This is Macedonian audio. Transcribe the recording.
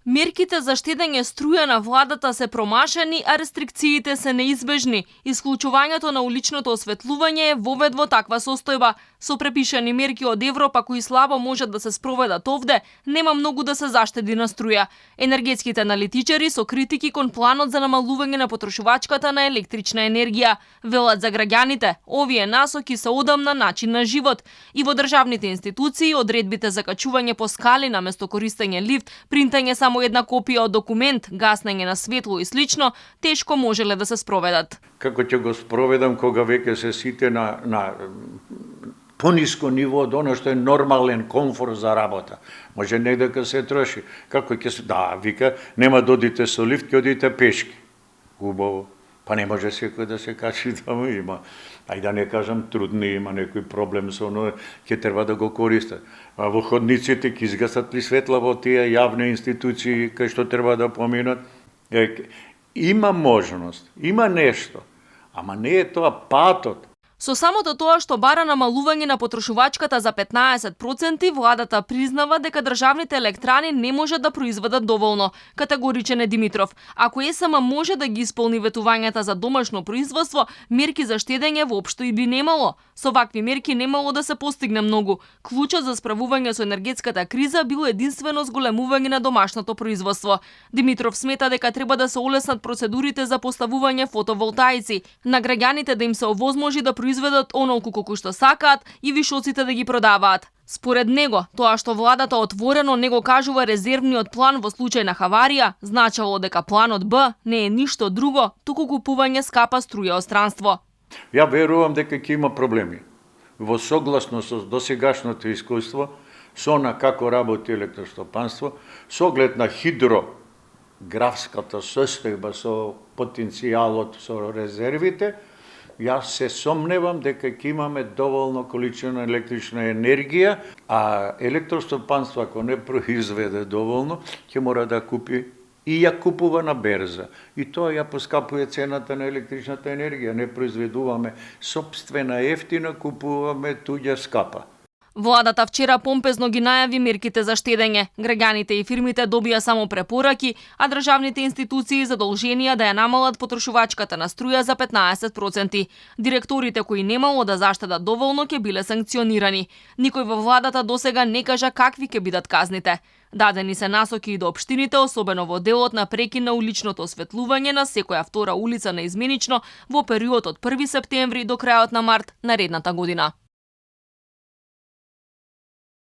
Мерките за штедење струја на владата се промашени, а рестрикциите се неизбежни. Исклучувањето на уличното осветлување е вовед во таква состојба. Со препишани мерки од Европа кои слабо можат да се спроведат овде, нема многу да се заштеди на струја. Енергетските аналитичари со критики кон планот за намалување на потрошувачката на електрична енергија велат за граѓаните, овие насоки се одамна начин на живот. И во државните институции одредбите за качување по скали наместо користење лифт, принтање само една копија од документ, гаснење на светло и слично, тешко можеле да се спроведат. Како ќе го спроведам кога веќе се сите на пониско ниво од оно што е нормален комфорт за работа. Може не дека се троши. Како ќе се вика, нема да одите со лифт, ќе одите пешки. Убаво. Па не може секој да се качи таму, има. Ај да не кажам трудни, има некој проблем со оно, ќе треба да го користат. А во ходниците ќе изгасат ли светла во тие јавни институции кај што треба да поминат? Има можност, има нешто, ама не е тоа патот. Со самото тоа што бара намалување на потрошувачката за 15%, владата признава дека државните електрани не можат да произведат доволно. Категоричен е Димитров. Ако ЕСМ може да ги исполни ветувањата за домашно производство, мерки за штедење воопшто и би немало. Со вакви мерки немало да се постигне многу. Клучот за справување со енергетската криза бил единствено зголемување на домашното производство. Димитров смета дека треба да се олеснат процедурите за поставување фотоволтаици, на граѓаните да им се овозможи да произведат онолку колку што сакаат и вишоците да ги продаваат. Според него, тоа што владата отворено не го кажува резервниот план во случај на хаварија, значело дека планот Б не е ништо друго, туку купување скапа струја од странство. Ја верувам дека ќе има проблеми. Во согласно со досегашното искуство, со на како работи електростопанство, со оглед на хидрографската состојба со потенцијалот со резервите, јас се сомневам дека ќе имаме доволно количина електрична енергија, а електростопанство ако не произведе доволно, ќе мора да купи и ја купува на берза. И тоа ја поскапува цената на електричната енергија. Не произведуваме сопствена ефтина, купуваме туѓа скапа. Владата вчера помпезно ги најави мерките за штедење. Граѓаните и фирмите добија само препораки, а државните институции задолженија да ја намалат потрошувачката на струја за 15%. Директорите кои немало да заштедат доволно ќе биле санкционирани. Никој во владата досега не кажа какви ќе бидат казните. Дадени се насоки и до општините, особено во делот на прекин на уличното осветлување на секоја втора улица наизменично во период од 1 септември до крајот на март наредната година.